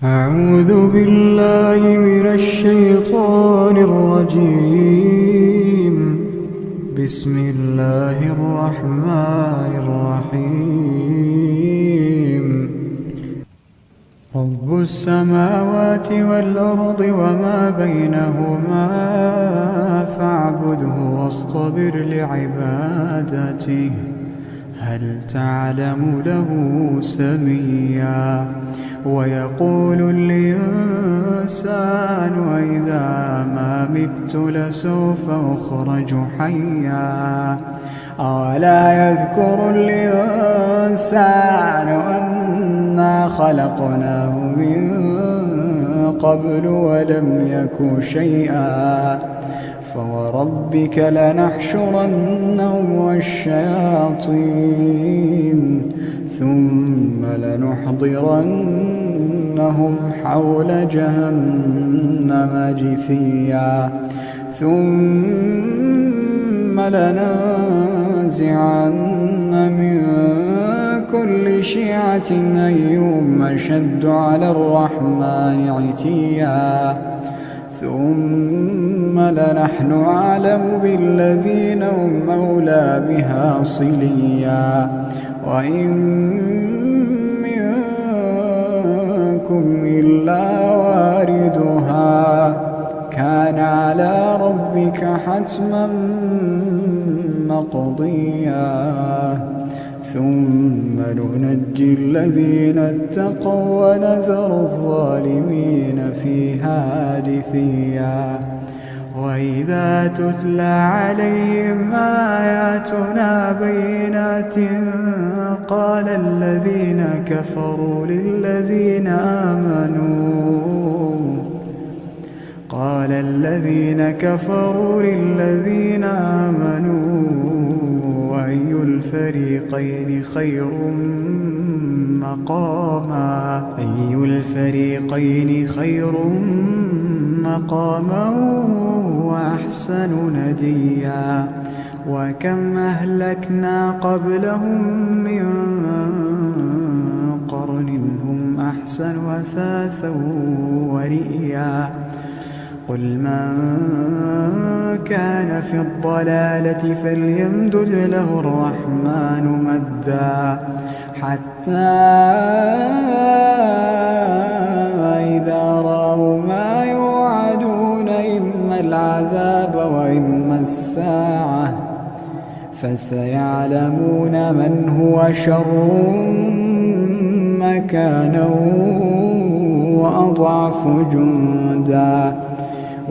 أعوذ بالله من الشيطان الرجيم. بسم الله الرحمن الرحيم. رب السماوات والأرض وما بينهما فاعبده واصطبر لعبادته هل تعلم له سميا. ويقول الإنسان أإذا ما مت لسوف أخرج حيا. أولا يذكر الإنسان أنا خلقناه من قبل ولم يك شيئا. فوربك لنحشرنهم والشياطين ثم لنحضرنهم حول جهنم جثيا. ثم لننزعن من كل شيعة أيهم أشد على الرحمن عتيا. ثم لنحن أعلم بالذين هم أولى بها صليا. وإن منكم إلا واردها كان على ربك حتما مقضيا. ثم ننجي الذين اتقوا ونذر الظالمين فيها جثيا. وإذا تتلى عليهم آياتنا بينات قال الذين كفروا للذين آمنوا أي الفريقين خير مقاما وأحسن نديا. وكم أهلكنا قبلهم من قرن هم أحسن أثاثا ورئيا. قل من كان في الضلالة فليمدد له الرحمن مدا حتى إذا رأوا ما يوعدون إما العذاب وإما الساعة فسيعلمون من هو شر مكانا وأضعف جندا.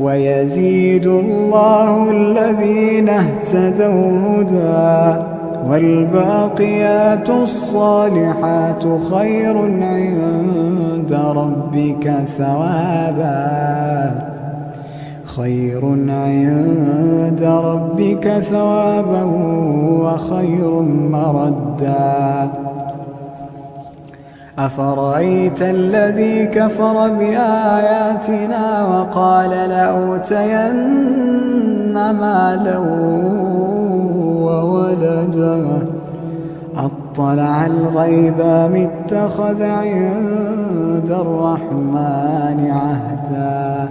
ويزيد الله الذين اهتدوا هدى والباقيات الصالحات خير عند ربك ثوابا وخير مردا. أفرأيت الذي كفر بآياتنا وقال لأوتين مالا وولدا أطلع الغيب أم اتخذ عند الرحمن عهدا.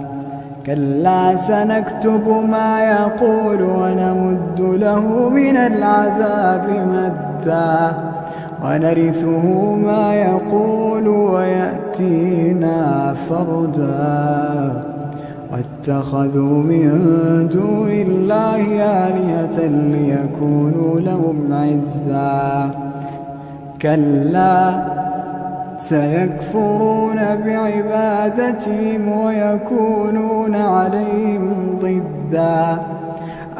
كلا سنكتب ما يقول ونمد له من العذاب مدا ونرثه ما يقول ويأتينا فردا. واتخذوا من دون الله آلهة ليكونوا لهم عزا. كلا سيكفرون بعبادتهم ويكونون عليهم ضدا.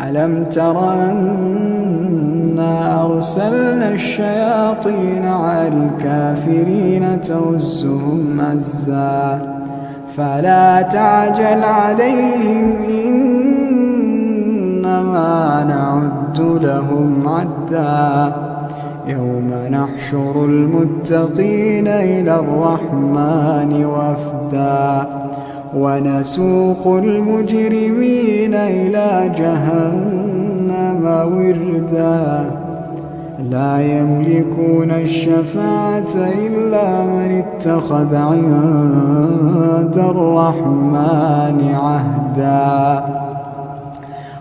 ألم تر أنا أرسلنا الشياطين على الكافرين تؤزهم أزا فلا تعجل عليهم إنما نعد لهم عدا. يوم نحشر المتقين إلى الرحمن وفدا ونسوق المجرمين إلى جهنم وردا. لا يملكون الشفاعة إلا من اتخذ عند الرحمن عهدا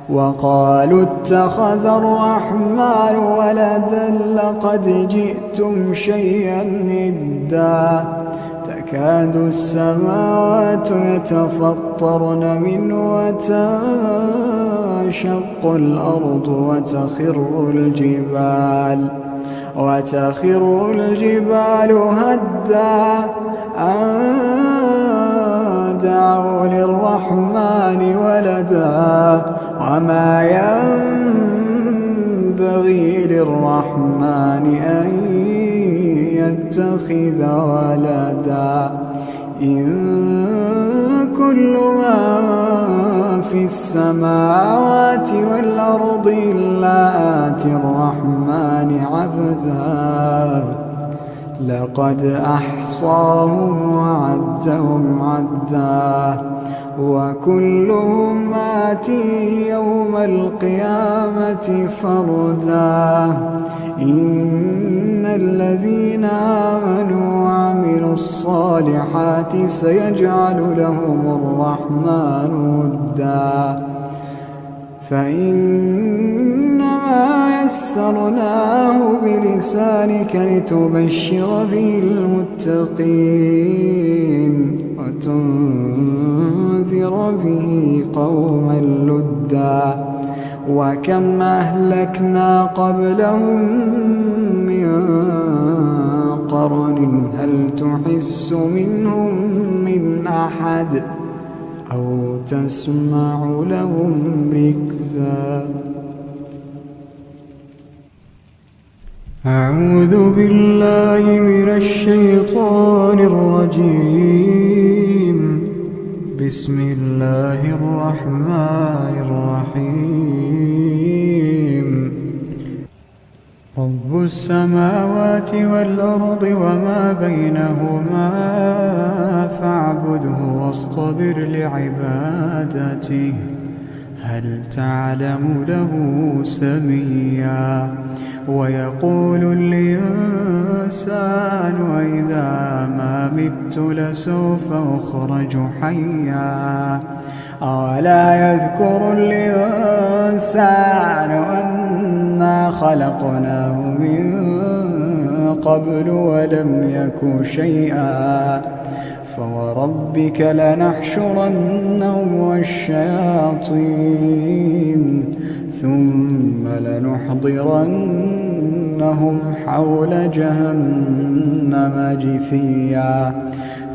وقالوا اتخذ الرحمن ولدا لقد جئتم شيئا إدا تكاد السماوات يتفطرن منه وتنشق الأرض وتخر الجبال هدا أن دعوا للرحمن ولدا وما ينبغي للرحمن أن يتخذ ولدا إن كل من في السماوات والأرض إلا آتي الرحمن عبدا لقد أحصاهم وعدهم عدا وكلهم آتيه يوم القيامة فردا إن الذين آمنوا وعملوا الصالحات سيجعل لهم الرحمن ودا فإنما يسرناه بلسانك لتبشر به المتقين وتنذر به قوما لدا وكم أهلكنا قبلهم من قرن هل تحس منهم من أحد أو تسمع لهم ركزا أعوذ بالله من الشيطان الرجيم بسم الله الرحمن الرحيم رب السماوات والأرض وما بينهما فاعبده واصطبر لعبادته هل تعلم له سميا ويقول الإنسان وإذا ما مت لسوف أخرج حيا أولا يذكر الإنسان أنا خلقناه من قبل ولم يك شيئا فوربك لنحشرنهم والشياطين ثم لنحضرنهم حول جهنم جثيا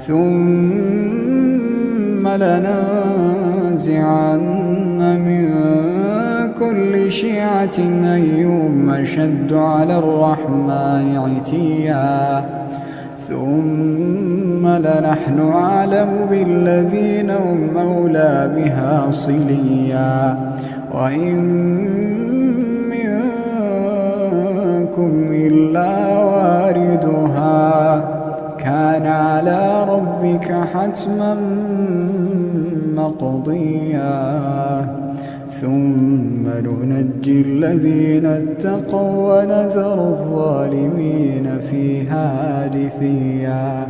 ثم لننزعن من كل شيعة أيهم أشد على الرحمن عتيا ثم لنحن أعلم بالذين هم أولى بها صليا وإن منكم إلا واردها كان على ربك حتما مقضيا ثم ننجي الذين اتقوا ونذر الظالمين فيها جثيا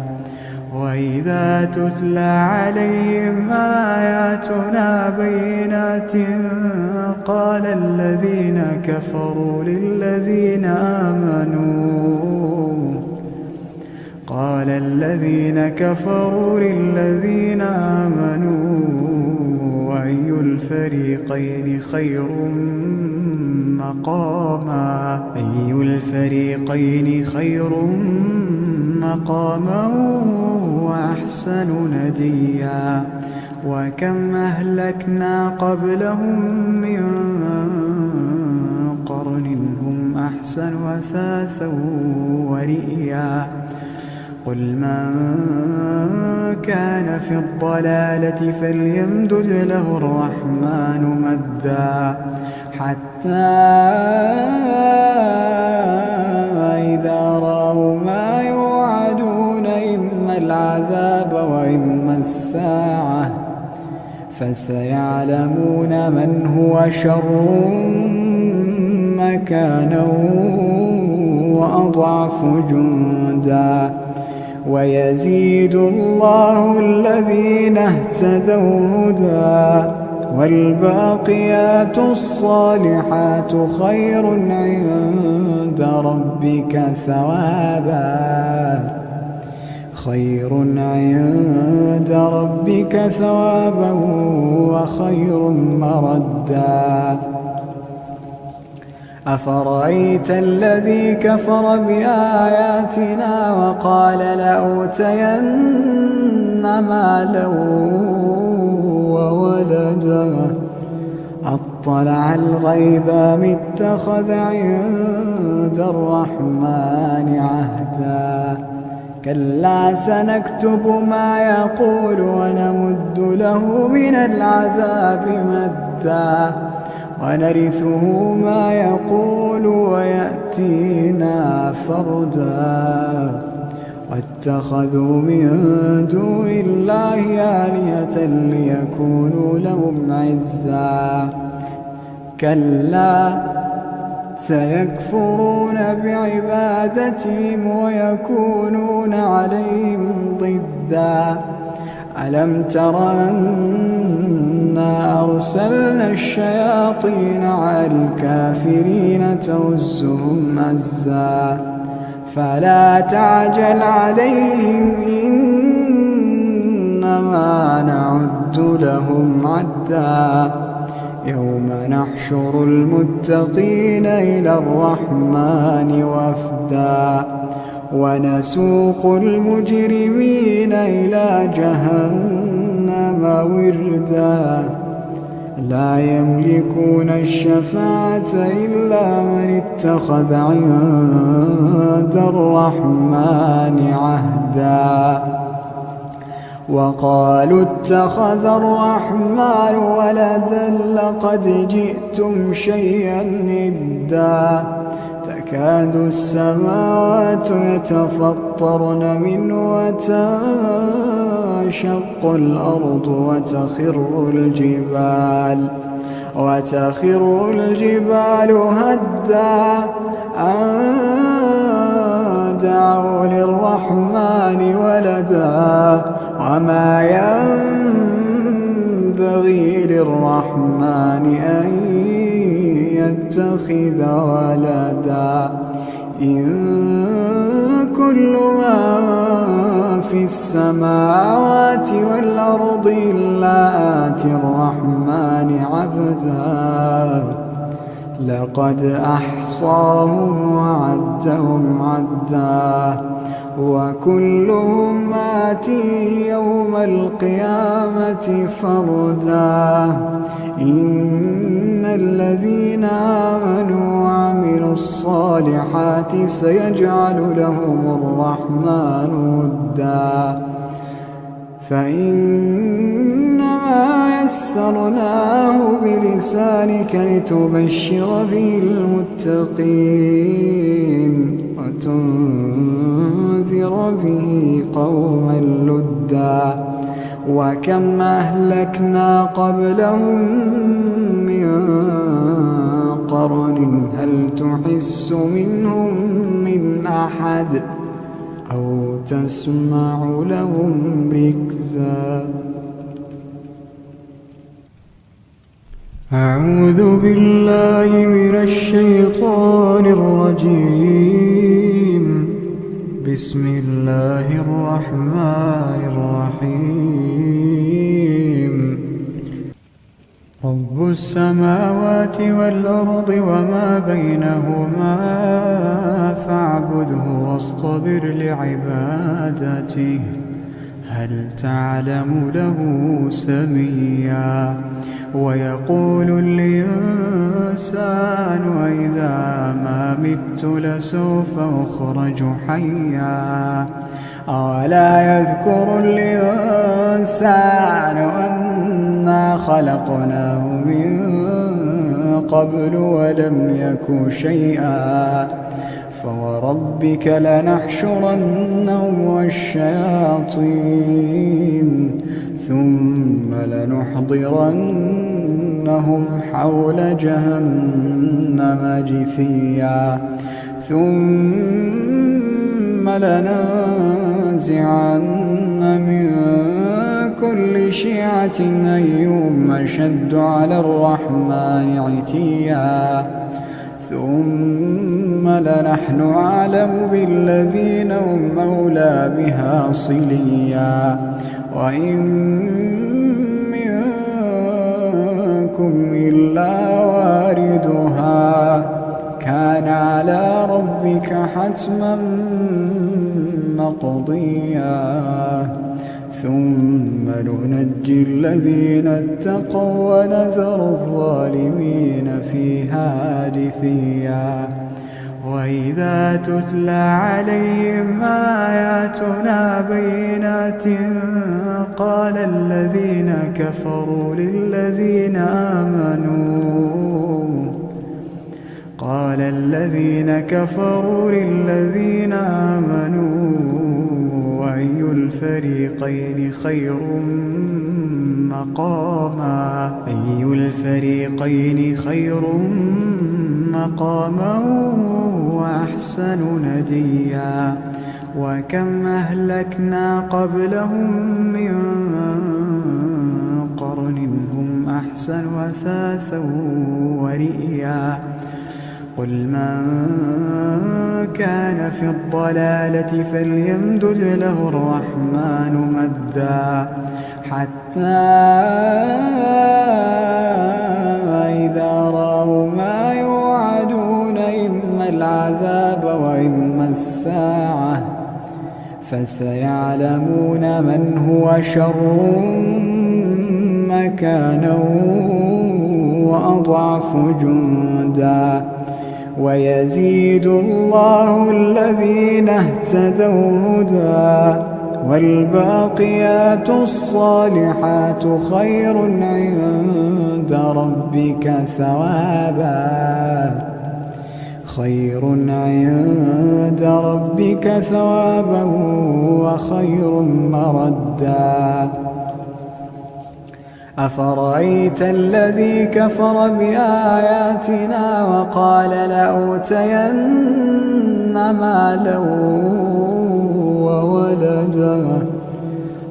وإذا تتلى عليهم آياتنا بينات قال الذين كفروا للذين آمنوا أي الفريقين خير مقاما وأحسن نديا وكم أهلكنا قبلهم من قرن هم أحسن أثاثا ورئيا قل من كان في الضلالة فليمدد له الرحمن مدا حتى إذا رأوا ما يوعدون إما العذاب وإما الساعة فسيعلمون من هو شر مكانا وأضعف جندا ويزيد الله الذين اهتدوا هدى والباقيات الصالحات خير عند ربك ثوابا وخير مردا أفرأيت الذي كفر بآياتنا وقال لأوتين مالا وولدا أطلع الغيب أم اتخذ عند الرحمن عهدا كلا سنكتب ما يقول ونمد له من العذاب مدا ونرثه ما يقول ويأتينا فردا واتخذوا من دون الله آلهة ليكونوا لهم عزا كلا سيكفرون بعبادتهم ويكونون عليهم ضدا ألم تر أنا أرسلنا الشياطين على الكافرين تؤزهم أزا فلا تعجل عليهم إنما نعد لهم عدا يوم نحشر المتقين إلى الرحمن وفدا ونسوق المجرمين إلى جهنم وردا لا يملكون الشفاعة إلا من اتخذ عند الرحمن عهدا وقالوا اتخذ الرحمن ولدا لقد جئتم شيئا إدا تكاد السماوات يتفطرن منه وتنشق الأرض وتخر الجبال هدا أن دعوا للرحمن ولدا وما ينبغي للرحمن أن يتخذ ولدا إن كل من في السماوات والأرض إلا آتي الرحمن عبدا لقد أحصاهم وعدهم عدا وكلهم آتيه يوم القيامة فردا إن الذين آمنوا وعملوا الصالحات سيجعل لهم الرحمن ودا فإنما يسرناه بلسانك لتبشر به المتقين وتنذر به قوما لدا وكم أهلكنا قبلهم من قرن هل تحس منهم من أحد أو تسمع لهم ركزا أعوذ بالله من الشيطان الرجيم بسم الله الرحمن الرحيم رب السماوات والأرض وما بينهما فاعبده واصطبر لعبادته هل تعلم له سميا ويقول الإنسان وإذا ما مت لسوف أخرج حيا أولا يذكر الإنسان أنا خلقناه من قبل ولم يك شيئا فوربك لنحشرنهم والشياطين ثم لنحضرنهم حول جهنم جثيا ثم لننزعن من كل شيعة أيهم أشد على الرحمن عتيا ثم لنحن أعلم بالذين هم أولى بها صليا وإن منكم إلا واردها كان على ربك حتما مقضيا ثم ننجي الذين اتقوا ونذر الظالمين فيها جثيا وإذا تتلى عليهم آياتنا بينات قال الذين كفروا للذين آمنوا أي الفريقين خير مقاما وأحسن نديا وكم أهلكنا قبلهم من قرن هم أحسن أثاثا ورئيا قل من كان في الضلالة فليمدد له الرحمن مدا حتى إذا رأوا ما يوعدون إما العذاب وإما الساعة فسيعلمون من هو شر مكانا وأضعف جندا ويزيد الله الذين اهتدوا هدى والباقيات الصالحات خير عند ربك ثوابا وخير مردا أفرأيت الذي كفر بآياتنا وقال لأوتين مالا وولدا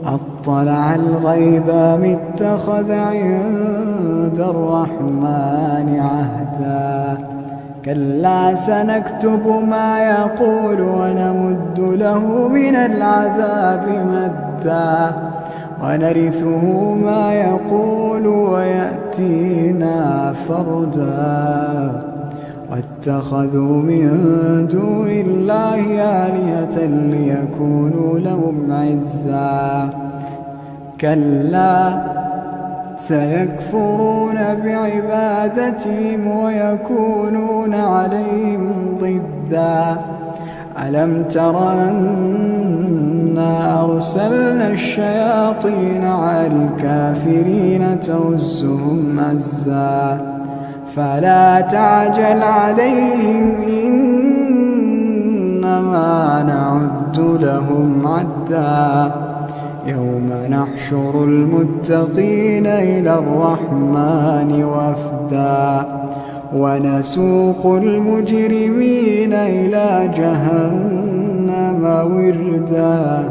أطلع الغيب أم اتخذ عند الرحمن عهدا كلا سنكتب ما يقول ونمد له من العذاب مدا ونرثه ما يقول ويأتينا فردا واتخذوا من دون الله آلهة ليكونوا لهم عزا كلا سيكفرون بعبادتهم ويكونون عليهم ضدا ألم تر أنا أرسلنا الشياطين على الكافرين تؤزهم أزا فلا تعجل عليهم إنما نعد لهم عدا يوم نحشر المتقين إلى الرحمن وفدا ونسوق المجرمين إلى جهنم وردا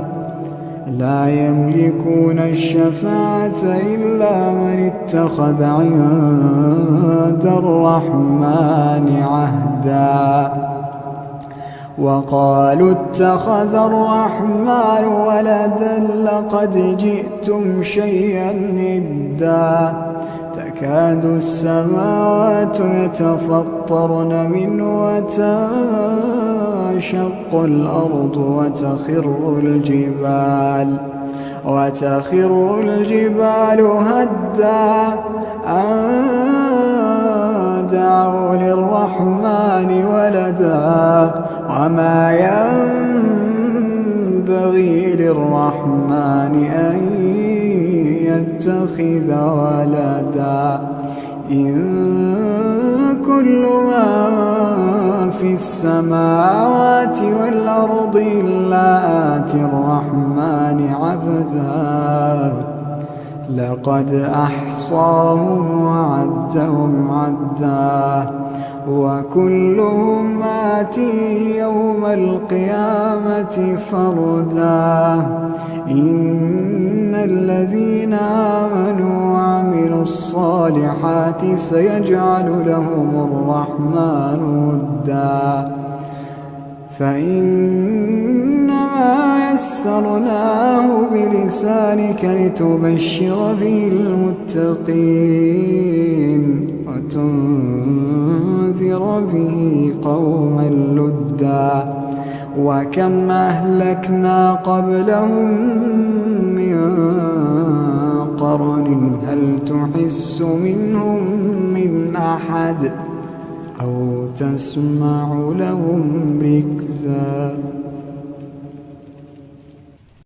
لا يملكون الشفاعة إلا من اتخذ عند الرحمن عهدا وقالوا اتخذ الرحمن ولدا لقد جئتم شيئا إدا تكاد السماوات يتفطرن منه وتنشق الأرض وتخر الجبال هدا أن دعوا للرحمن ولدا وما ينبغي للرحمن أن يتخذ ولدا إن كل من في السماوات والأرض إلا آتي الرحمن عبدا لقد أحصاهم وعدهم عدا وكلهم آتيه يوم القيامة فردا إن الذين آمنوا وعملوا الصالحات سيجعل لهم الرحمن ودا فإنما يسرناه بلسانك لتبشر به المتقين وتنذر به قوما لدا وكم أهلكنا قبلهم من قرن هل تحس منهم من أحد أو تسمع لهم ركزا